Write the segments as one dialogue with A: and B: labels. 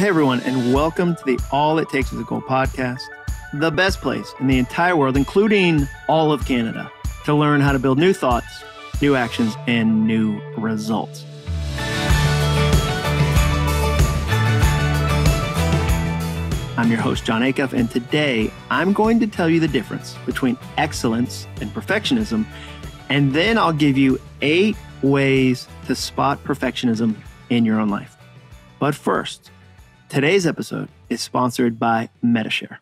A: Hey everyone, and welcome to the All It Takes Is a Goal podcast, the best place in the entire world, including all of Canada, to learn how to build new thoughts, new actions, and new results. I'm your host, Jon Acuff, and today I'm going to tell you the difference between excellence and perfectionism, and then I'll give you 8 ways to spot perfectionism in your own life. But first, today's episode is sponsored by Medi-Share.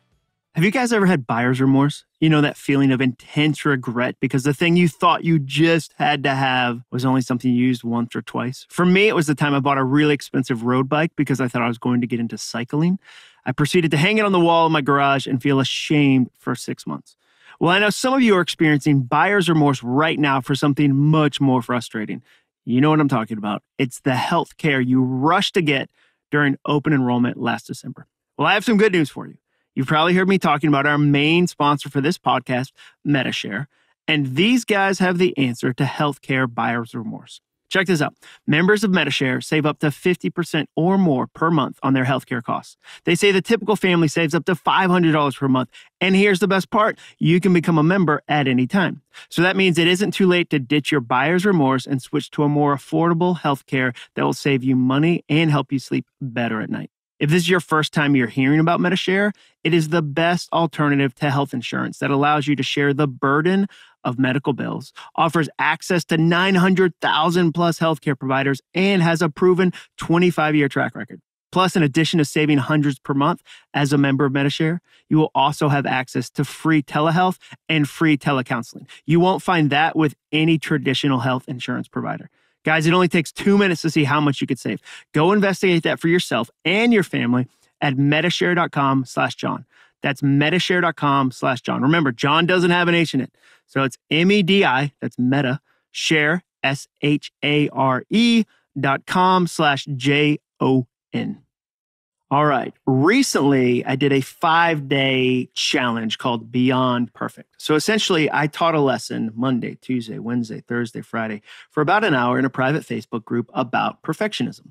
A: Have you guys ever had buyer's remorse? You know, that feeling of intense regret because the thing you thought you just had to have was only something you used once or twice. For me, it was the time I bought a really expensive road bike because I thought I was going to get into cycling. I proceeded to hang it on the wall in my garage and feel ashamed for 6 months. Well, I know some of you are experiencing buyer's remorse right now for something much more frustrating. You know what I'm talking about. It's the health care you rushed to get during open enrollment last December. Well, I have some good news for you. You've probably heard me talking about our main sponsor for this podcast, Medi-Share, and these guys have the answer to healthcare buyer's remorse. Check this out. Members of Medi-Share save up to 50% or more per month on their healthcare costs. They say the typical family saves up to $500 per month. And here's the best part. You can become a member at any time. So that means it isn't too late to ditch your buyer's remorse and switch to a more affordable healthcare that will save you money and help you sleep better at night. If this is your first time you're hearing about Medi-Share, it is the best alternative to health insurance that allows you to share the burden of medical bills, offers access to 900,000 plus healthcare providers, and has a proven 25-year track record. Plus, in addition to saving hundreds per month as a member of Medi-Share, you will also have access to free telehealth and free telecounseling. You won't find that with any traditional health insurance provider. Guys, it only takes 2 minutes to see how much you could save. Go investigate that for yourself and your family at medishare.com/John. That's medishare.com/John. Remember, John doesn't have an H in it. So it's MEDI, that's meta, share, SHARE.com/JON. All right. Recently, I did a 5-day challenge called Beyond Perfect. So essentially, I taught a lesson Monday, Tuesday, Wednesday, Thursday, Friday for about an hour in a private Facebook group about perfectionism.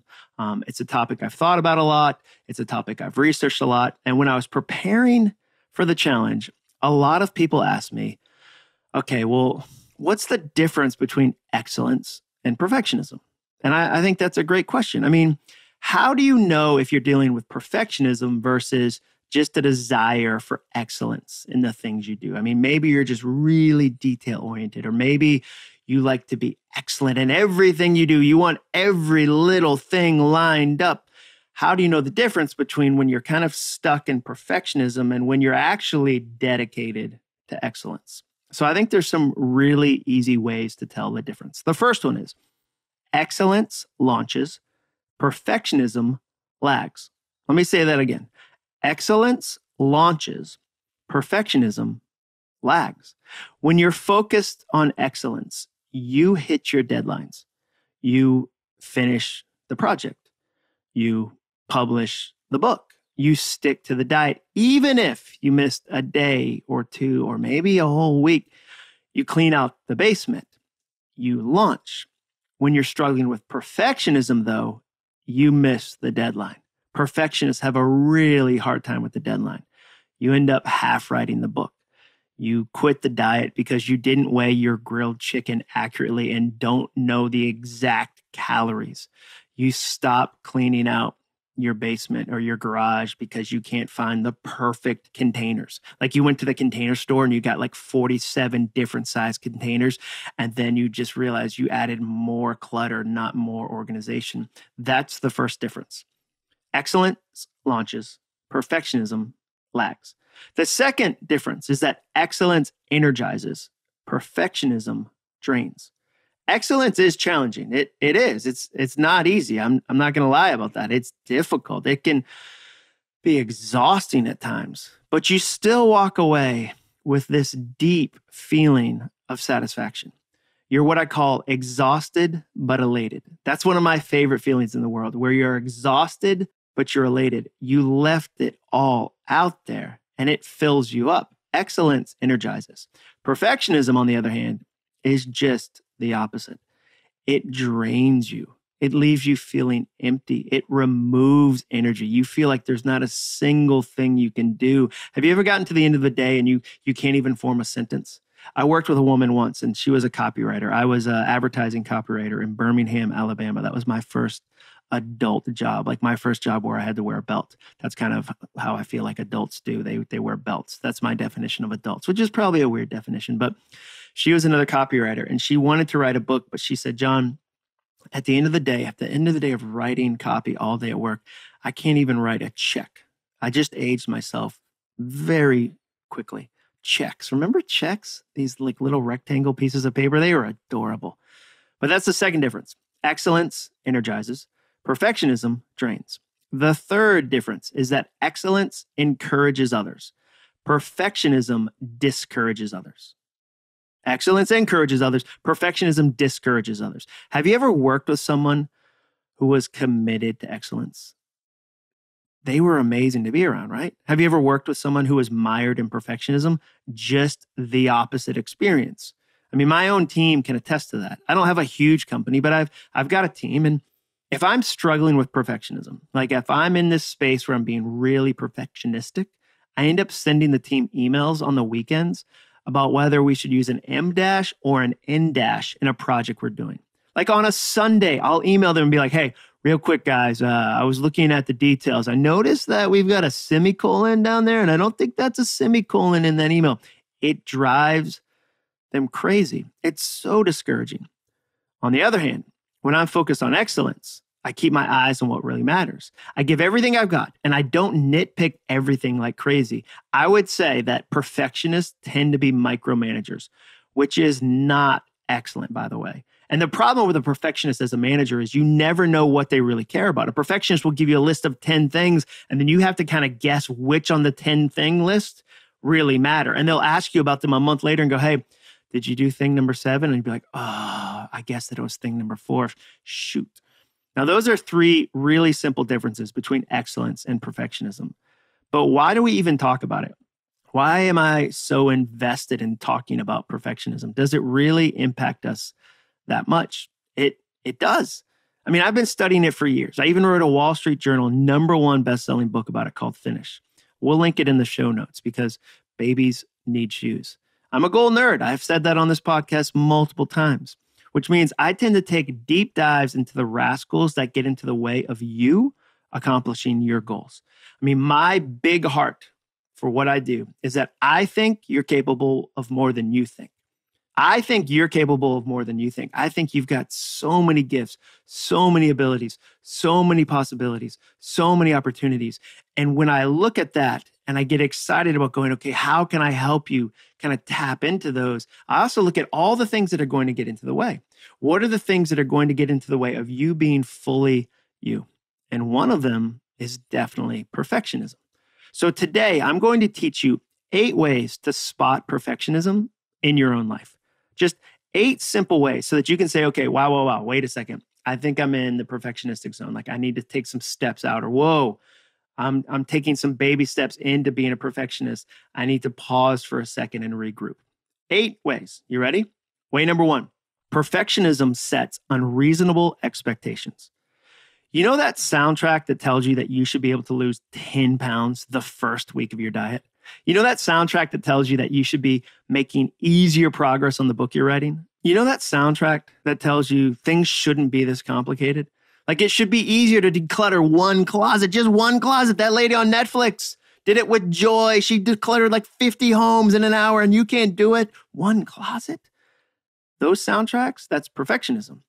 A: It's a topic I've thought about a lot. It's a topic I've researched a lot. And when I was preparing for the challenge, a lot of people asked me, okay, well, what's the difference between excellence and perfectionism? And I think that's a great question. I mean, how do you know if you're dealing with perfectionism versus just a desire for excellence in the things you do? I mean, maybe you're just really detail-oriented, or maybe you like to be excellent in everything you do. You want every little thing lined up. How do you know the difference between when you're kind of stuck in perfectionism and when you're actually dedicated to excellence? So I think there's some really easy ways to tell the difference. The first one is excellence launches, perfectionism lags. Let me say that again. Excellence launches, perfectionism lags. When you're focused on excellence, you hit your deadlines. You finish the project. You publish the book. You stick to the diet. Even if you missed a day or two, or maybe a whole week, you clean out the basement. You launch. When you're struggling with perfectionism, though, you miss the deadline. Perfectionists have a really hard time with the deadline. You end up half writing the book. You quit the diet because you didn't weigh your grilled chicken accurately and don't know the exact calories. You stop cleaning out your basement or your garage because you can't find the perfect containers. Like you went to the container store and you got like 47 different size containers, and then you just realized you added more clutter, not more organization. That's the first difference. Excellence launches, perfectionism lags. The second difference is that excellence energizes, perfectionism drains. Excellence is challenging. It is. It's not easy. I'm not going to lie about that. It's difficult. It can be exhausting at times, but you still walk away with this deep feeling of satisfaction. You're what I call exhausted but elated. That's one of my favorite feelings in the world, where you're exhausted but you're elated. You left it all out there and it fills you up. Excellence energizes. Perfectionism, on the other hand, is just the opposite. It drains you. It leaves you feeling empty. It removes energy. You feel like there's not a single thing you can do. Have you ever gotten to the end of the day and you can't even form a sentence? I worked with a woman once and she was a copywriter. I was an advertising copywriter in Birmingham, Alabama. That was my first adult job, like my first job where I had to wear a belt. That's kind of how I feel like adults do. They wear belts. That's my definition of adults, which is probably a weird definition. But she was another copywriter and she wanted to write a book, but she said, John, at the end of the day of writing copy all day at work, I can't even write a check. I just aged myself very quickly. Checks. Remember checks? These like little rectangle pieces of paper, they were adorable. But that's the second difference. Excellence energizes. Perfectionism drains. The third difference is that excellence encourages others. Perfectionism discourages others. Excellence encourages others. Perfectionism discourages others. Have you ever worked with someone who was committed to excellence? They were amazing to be around, right? Have you ever worked with someone who was mired in perfectionism? Just the opposite experience. I mean, my own team can attest to that. I don't have a huge company, but I've got a team. And if I'm struggling with perfectionism, like if I'm in this space where I'm being really perfectionistic, I end up sending the team emails on the weekends about whether we should use an M dash or an N dash in a project we're doing. Like on a Sunday, I'll email them and be like, hey, real quick, guys, I was looking at the details. I noticed that we've got a semicolon down there, and I don't think that's a semicolon in that email. It drives them crazy. It's so discouraging. On the other hand, when I'm focused on excellence, I keep my eyes on what really matters. I give everything I've got, and I don't nitpick everything like crazy. I would say that perfectionists tend to be micromanagers, which is not excellent, by the way. And the problem with a perfectionist as a manager is you never know what they really care about. A perfectionist will give you a list of 10 things, and then you have to kind of guess which on the 10 thing list really matter. And they'll ask you about them a month later and go, hey, did you do thing number 7? And you'd be like, oh, I guess that it was thing number 4. Shoot. Now, those are 3 really simple differences between excellence and perfectionism. But why do we even talk about it? Why am I so invested in talking about perfectionism? Does it really impact us that much? It does. I mean, I've been studying it for years. I even wrote a Wall Street Journal #1 best-selling book about it called Finish. We'll link it in the show notes because babies need shoes. I'm a goal nerd. I've said that on this podcast multiple times, which means I tend to take deep dives into the rascals that get into the way of you accomplishing your goals. I mean, my big heart for what I do is that I think you're capable of more than you think. I think you're capable of more than you think. I think you've got so many gifts, so many abilities, so many possibilities, so many opportunities. And when I look at that and I get excited about going, okay, how can I help you kind of tap into those? I also look at all the things that are going to get into the way. What are the things that are going to get into the way of you being fully you? And one of them is definitely perfectionism. So today I'm going to teach you 8 ways to spot perfectionism in your own life. Just 8 simple ways so that you can say, okay, wow, wait a second. I think I'm in the perfectionistic zone. Like I need to take some steps out, or whoa, I'm taking some baby steps into being a perfectionist. I need to pause for a second and regroup. 8 ways. You ready? Way number 1, perfectionism sets unreasonable expectations. You know that soundtrack that tells you that you should be able to lose 10 pounds the first week of your diet? You know that soundtrack that tells you that you should be making easier progress on the book you're writing? You know that soundtrack that tells you things shouldn't be this complicated? Like it should be easier to declutter one closet, just one closet. That lady on Netflix did it with joy. She decluttered like 50 homes in an hour and you can't do it. One closet? Those soundtracks, that's perfectionism.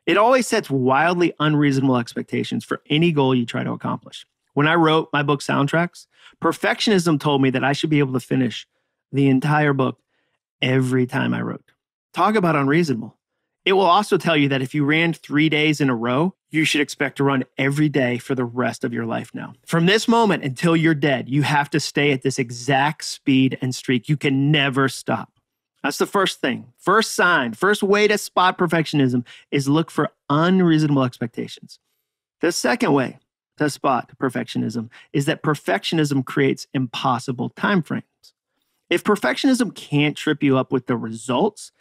A: It always sets wildly unreasonable expectations for any goal you try to accomplish. When I wrote my book Soundtracks, perfectionism told me that I should be able to finish the entire book every time I wrote. Talk about unreasonable. It will also tell you that if you ran 3 days in a row, you should expect to run every day for the rest of your life now. From this moment until you're dead, you have to stay at this exact speed and streak. You can never stop. That's the first thing. First sign, first way to spot perfectionism is look for unreasonable expectations. The second way to spot perfectionism is that perfectionism creates impossible timeframes. If perfectionism can't trip you up with the results,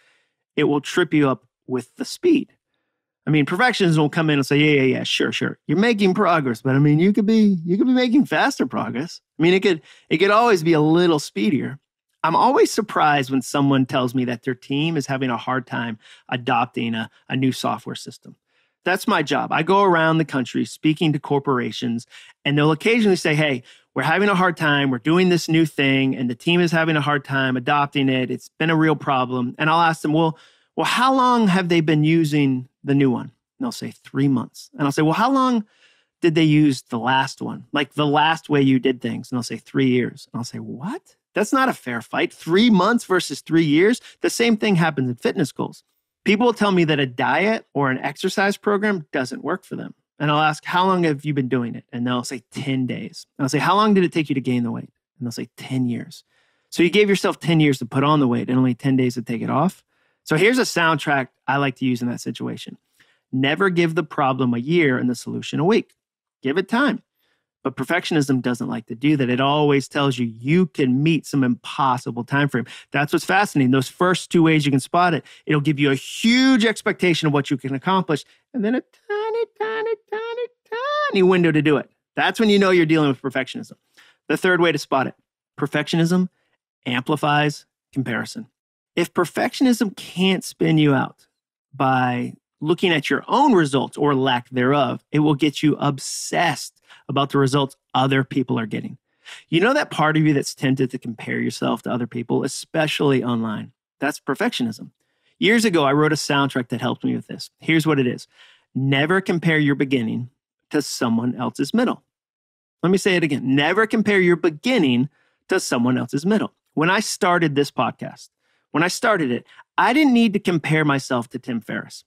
A: it will trip you up with the speed. I mean, perfectionists will come in and say, yeah, sure. You're making progress, but I mean, you could be making faster progress. I mean, it could always be a little speedier. I'm always surprised when someone tells me that their team is having a hard time adopting a new software system. That's my job. I go around the country speaking to corporations, and they'll occasionally say, hey, we're having a hard time. We're doing this new thing, and the team is having a hard time adopting it. It's been a real problem. And I'll ask them, well, how long have they been using the new one? And they'll say 3 months. And I'll say, well, how long did they use the last one? Like the last way you did things? And they'll say 3 years. And I'll say, what? That's not a fair fight. 3 months versus 3 years. The same thing happens in fitness goals. People will tell me that a diet or an exercise program doesn't work for them. And I'll ask, how long have you been doing it? And they'll say 10 days. And I'll say, how long did it take you to gain the weight? And they'll say 10 years. So you gave yourself 10 years to put on the weight and only 10 days to take it off. So here's a soundtrack I like to use in that situation. Never give the problem a year and the solution a week. Give it time. But perfectionism doesn't like to do that. It always tells you you can meet some impossible time frame. That's what's fascinating. Those first 2 ways you can spot it, it'll give you a huge expectation of what you can accomplish, and then a tiny window to do it. That's when you know you're dealing with perfectionism. The third way to spot it, perfectionism amplifies comparison. If perfectionism can't spin you out by looking at your own results or lack thereof, it will get you obsessed about the results other people are getting. You know that part of you that's tempted to compare yourself to other people, especially online? That's perfectionism. Years ago, I wrote a soundtrack that helped me with this. Here's what it is. Never compare your beginning to someone else's middle. Let me say it again. Never compare your beginning to someone else's middle. When I started this podcast, when I started it, I didn't need to compare myself to Tim Ferriss.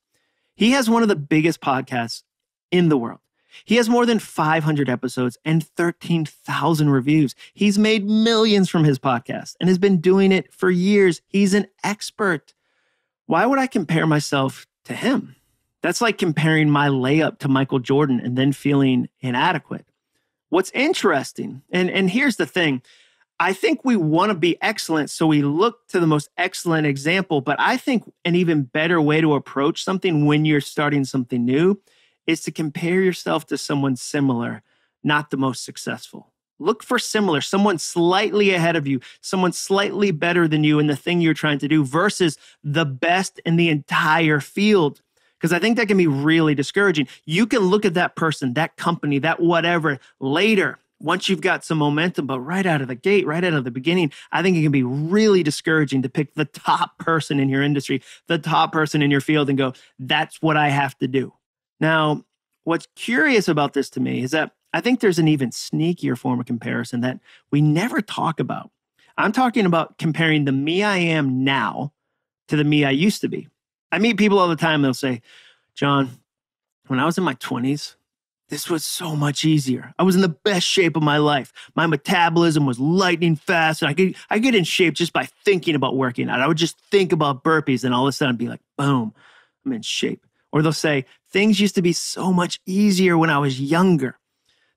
A: He has one of the biggest podcasts in the world. He has more than 500 episodes and 13,000 reviews. He's made millions from his podcast and has been doing it for years. He's an expert. Why would I compare myself to him? That's like comparing my layup to Michael Jordan and then feeling inadequate. What's interesting, and here's the thing, I think we want to be excellent, so we look to the most excellent example, but I think an even better way to approach something when you're starting something new is to compare yourself to someone similar, not the most successful. Look for similar, someone slightly ahead of you, someone slightly better than you in the thing you're trying to do versus the best in the entire field. Because I think that can be really discouraging. You can look at that person, that company, that whatever later, once you've got some momentum, but right out of the gate, right out of the beginning, I think it can be really discouraging to pick the top person in your industry, the top person in your field and go, that's what I have to do. Now, what's curious about this to me is that I think there's an even sneakier form of comparison that we never talk about. I'm talking about comparing the me I am now to the me I used to be. I meet people all the time, they'll say, Jon, when I was in my 20s, this was so much easier. I was in the best shape of my life. My metabolism was lightning fast. And I get in shape just by thinking about working out. I would just think about burpees and all of a sudden be like, boom, I'm in shape. Or they'll say, things used to be so much easier when I was younger.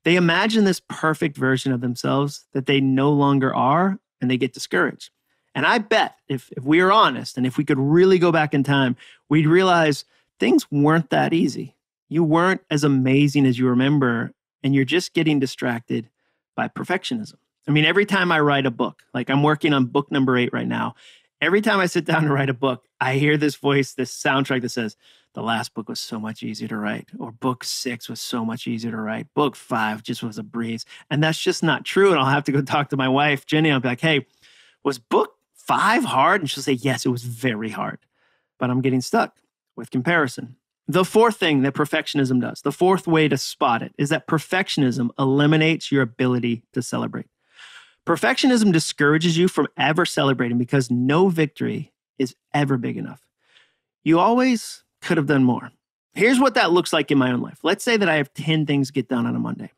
A: They imagine this perfect version of themselves that they no longer are, and they get discouraged. And I bet if we are honest and if we could really go back in time, we'd realize things weren't that easy. You weren't as amazing as you remember, and you're just getting distracted by perfectionism. I mean, every time I write a book, like I'm working on book number 8 right now, every time I sit down to write a book, I hear this voice, this soundtrack that says, the last book was so much easier to write, or book 6 was so much easier to write. Book 5 just was a breeze. And that's just not true. And I'll have to go talk to my wife, Jenny. I'll be like, hey, was book 5 hard? And she'll say, yes, it was very hard. But I'm getting stuck with comparison. The fourth thing that perfectionism does, the fourth way to spot it, is that perfectionism eliminates your ability to celebrate. Perfectionism discourages you from ever celebrating because no victory is ever big enough. You always could have done more. Here's what that looks like in my own life. Let's say that I have 10 things get done on a Monday.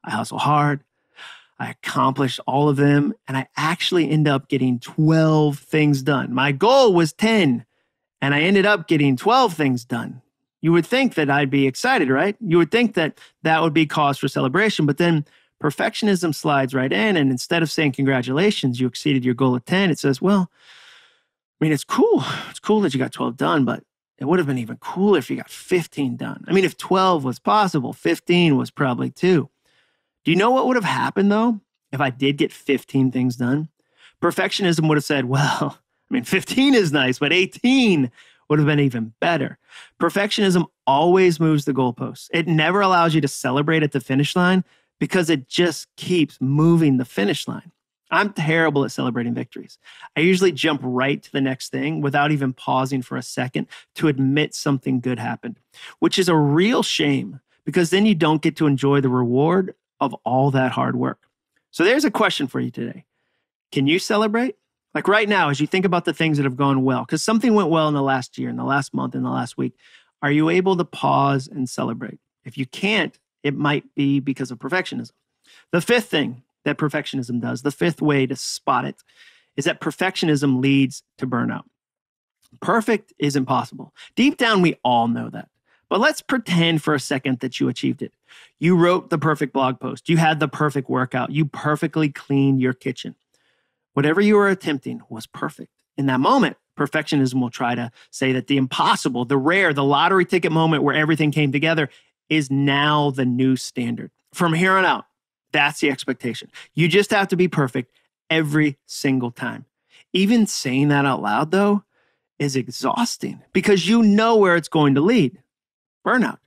A: I hustle hard. I accomplish all of them, and I actually end up getting 12 things done. My goal was 10, and I ended up getting 12 things done. You would think that I'd be excited, right? You would think that that would be cause for celebration, but then perfectionism slides right in, and instead of saying, congratulations, you exceeded your goal of 10, it says, well, I mean, it's cool. It's cool that you got 12 done, but It would have been even cooler if you got 15 done. I mean, if 12 was possible, 15 was probably too. Do you know what would have happened though if I did get 15 things done? Perfectionism would have said, well, I mean, 15 is nice, but 18 would have been even better. Perfectionism always moves the goalposts. It never allows you to celebrate at the finish line because it just keeps moving the finish line. I'm terrible at celebrating victories. I usually jump right to the next thing without even pausing for a second to admit something good happened, which is a real shame because then you don't get to enjoy the reward of all that hard work. So there's a question for you today. Can you celebrate? Like right now, as you think about the things that have gone well, because something went well in the last year, in the last month, in the last week, are you able to pause and celebrate? If you can't, it might be because of perfectionism. The fifth thing that perfectionism does, the fifth way to spot it, is that perfectionism leads to burnout. Perfect is impossible. Deep down, we all know that. But let's pretend for a second that you achieved it. You wrote the perfect blog post. You had the perfect workout. You perfectly cleaned your kitchen. Whatever you were attempting was perfect. In that moment, perfectionism will try to say that the impossible, the rare, the lottery ticket moment where everything came together is now the new standard. From here on out, that's the expectation. You just have to be perfect every single time. Even saying that out loud, though, is exhausting because you know where it's going to lead. Burnout.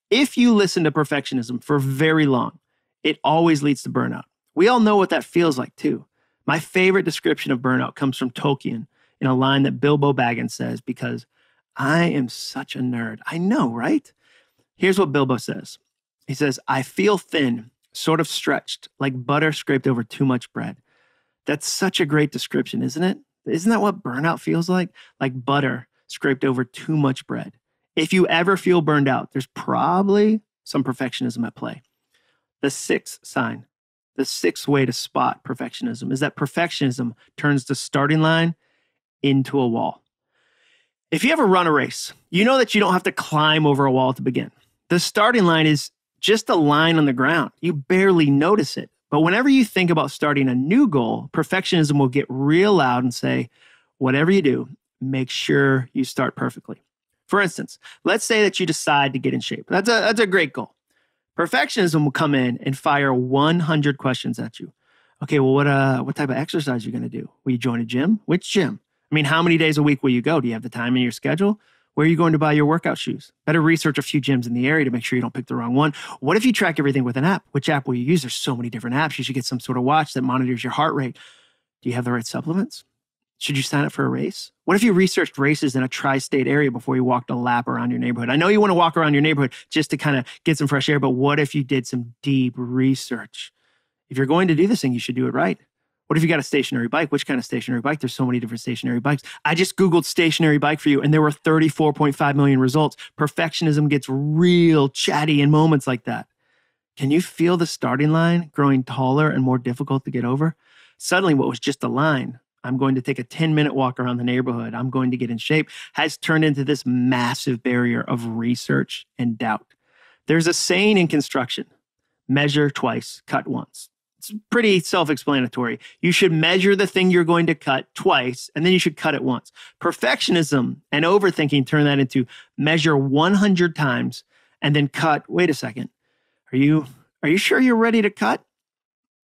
A: If you listen to perfectionism for very long, it always leads to burnout. We all know what that feels like, too. My favorite description of burnout comes from Tolkien in a line that Bilbo Baggins says, because I am such a nerd. I know, right? Here's what Bilbo says. He says, I feel thin, sort of stretched, like butter scraped over too much bread. That's such a great description, isn't it? Isn't that what burnout feels like? Like butter scraped over too much bread. If you ever feel burned out, there's probably some perfectionism at play. The sixth sign, the sixth way to spot perfectionism is that perfectionism turns the starting line into a wall. If you ever run a race, you know that you don't have to climb over a wall to begin. The starting line is just a line on the ground. You barely notice it. But whenever you think about starting a new goal, perfectionism will get real loud and say, whatever you do, make sure you start perfectly. For instance, let's say that you decide to get in shape. That's a great goal. Perfectionism will come in and fire 100 questions at you. Okay, well, what type of exercise are you going to do? Will you join a gym? Which gym? I mean, how many days a week will you go? Do you have the time in your schedule? Where are you going to buy your workout shoes? Better research a few gyms in the area to make sure you don't pick the wrong one. What if you track everything with an app? Which app will you use? There's so many different apps. You should get some sort of watch that monitors your heart rate. Do you have the right supplements? Should you sign up for a race? What if you researched races in a tri-state area before you walked a lap around your neighborhood? I know you want to walk around your neighborhood just to kind of get some fresh air, but what if you did some deep research? If you're going to do this thing, you should do it right. What if you got a stationary bike? Which kind of stationary bike? There's so many different stationary bikes. I just Googled stationary bike for you, and there were 34.5 million results. Perfectionism gets real chatty in moments like that. Can you feel the starting line growing taller and more difficult to get over? Suddenly, what was just a line, I'm going to take a 10-minute walk around the neighborhood, I'm going to get in shape, has turned into this massive barrier of research and doubt. There's a saying in construction, measure twice, cut once. It's pretty self-explanatory. You should measure the thing you're going to cut twice, and then you should cut it once. Perfectionism and overthinking turn that into measure 100 times and then cut. Wait a second. Are you sure you're ready to cut?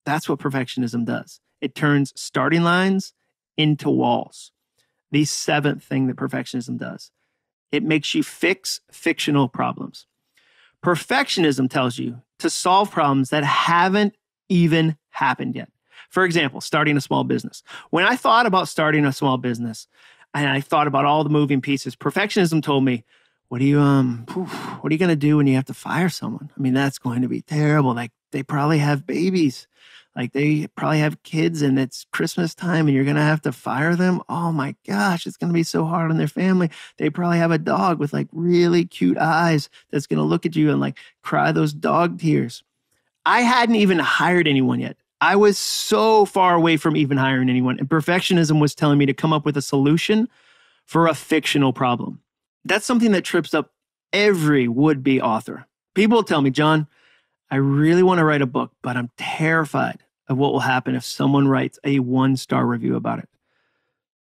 A: That's what perfectionism does. It turns starting lines into walls. The seventh thing that perfectionism does, it makes you fix fictional problems. Perfectionism tells you to solve problems that haven't even happened yet. For example, starting a small business. When I thought about starting a small business and I thought about all the moving pieces, perfectionism told me, what are you going to do when you have to fire someone? I mean, that's going to be terrible. Like they probably have babies. Like they probably have kids and it's Christmas time and you're going to have to fire them. Oh my gosh, it's going to be so hard on their family. They probably have a dog with like really cute eyes that's going to look at you and like cry those dog tears. I hadn't even hired anyone yet. I was so far away from even hiring anyone. And perfectionism was telling me to come up with a solution for a fictional problem. That's something that trips up every would-be author. People tell me, Jon, I really want to write a book, but I'm terrified of what will happen if someone writes a 1-star review about it.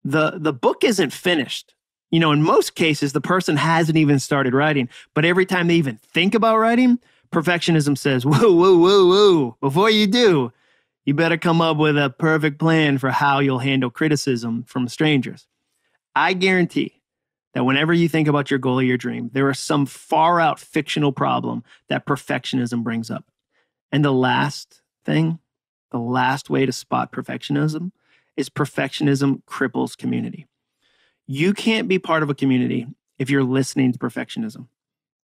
A: The book isn't finished. In most cases, the person hasn't even started writing, but every time they even think about writing, perfectionism says, whoa, whoa, whoa, whoa, before you do, you better come up with a perfect plan for how you'll handle criticism from strangers. I guarantee that whenever you think about your goal or your dream, there is some far out fictional problem that perfectionism brings up. And the last way to spot perfectionism is perfectionism cripples community. You can't be part of a community if you're listening to perfectionism,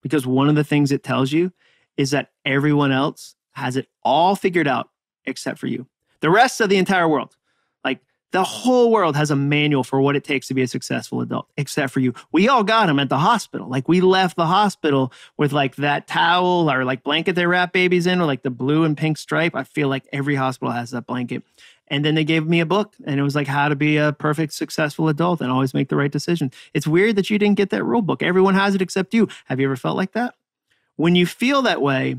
A: because one of the things it tells you is that everyone else has it all figured out except for you. The rest of the entire world, like the whole world, has a manual for what it takes to be a successful adult, except for you. We all got them at the hospital. Like we left the hospital with like that towel or like blanket they wrap babies in, or like the blue and pink stripe. I feel like every hospital has that blanket. And then they gave me a book, and it was like how to be a perfect, successful adult and always make the right decision. It's weird that you didn't get that rule book. Everyone has it except you. Have you ever felt like that? When you feel that way,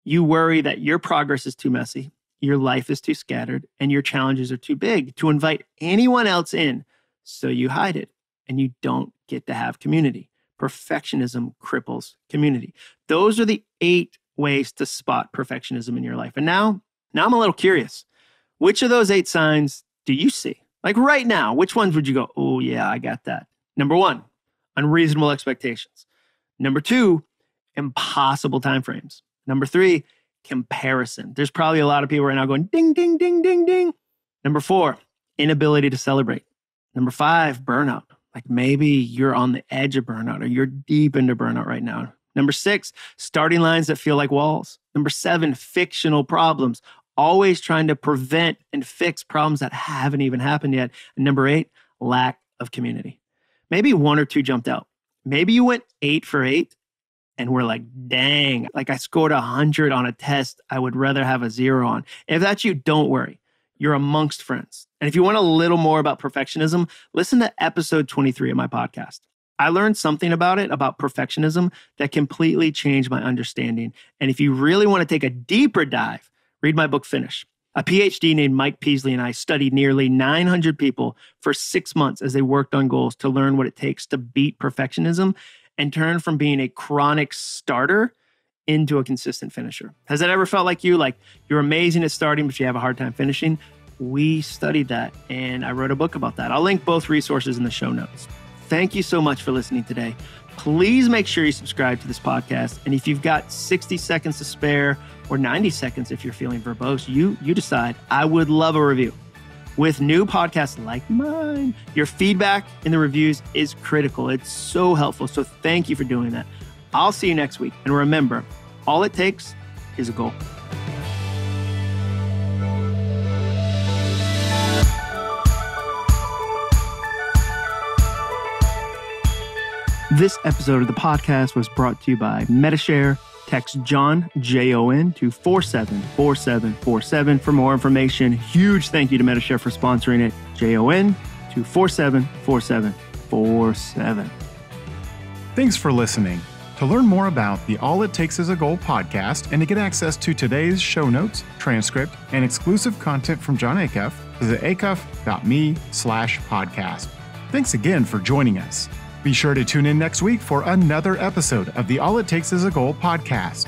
A: you worry that your progress is too messy, your life is too scattered, and your challenges are too big to invite anyone else in. So you hide it, and you don't get to have community. Perfectionism cripples community. Those are the 8 ways to spot perfectionism in your life. And now I'm a little curious. Which of those 8 signs do you see? Like right now, which ones would you go, oh yeah, I got that? Number 1, unreasonable expectations. Number 2, impossible timeframes. Number 3, comparison. There's probably a lot of people right now going ding, ding, ding, ding, ding. Number 4, inability to celebrate. Number 5, burnout. Like maybe you're on the edge of burnout or you're deep into burnout right now. Number 6, starting lines that feel like walls. Number 7, fictional problems. Always trying to prevent and fix problems that haven't even happened yet. And number 8, lack of community. Maybe 1 or 2 jumped out. Maybe you went 8 for 8 and we're like, dang, like I scored 100 on a test I would rather have a 0 on. If that's you, don't worry. You're amongst friends. And if you want a little more about perfectionism, listen to episode 23 of my podcast. I learned something about perfectionism that completely changed my understanding. And if you really want to take a deeper dive, read my book, Finish. A PhD named Mike Peasley and I studied nearly 900 people for 6 months as they worked on goals to learn what it takes to beat perfectionism and turn from being a chronic starter into a consistent finisher. Has that ever felt like you? Like you're amazing at starting, but you have a hard time finishing? We studied that, and I wrote a book about that. I'll link both resources in the show notes. Thank you so much for listening today. Please make sure you subscribe to this podcast. And if you've got 60 seconds to spare, or 90 seconds if you're feeling verbose, you decide. I would love a review. With new podcasts like mine, your feedback in the reviews is critical. It's so helpful. So thank you for doing that. I'll see you next week. And remember, all it takes is a goal. This episode of the podcast was brought to you by MetaShare. Text Jon, Jon, to 474747 for more information. Huge thank you to MetaShare for sponsoring it. Jon to 474747.
B: Thanks for listening. To learn more about the All It Takes Is a Goal podcast and to get access to today's show notes, transcript, and exclusive content from Jon Acuff, visit acuff.me/podcast. Thanks again for joining us. Be sure to tune in next week for another episode of the All It Takes Is a Goal podcast.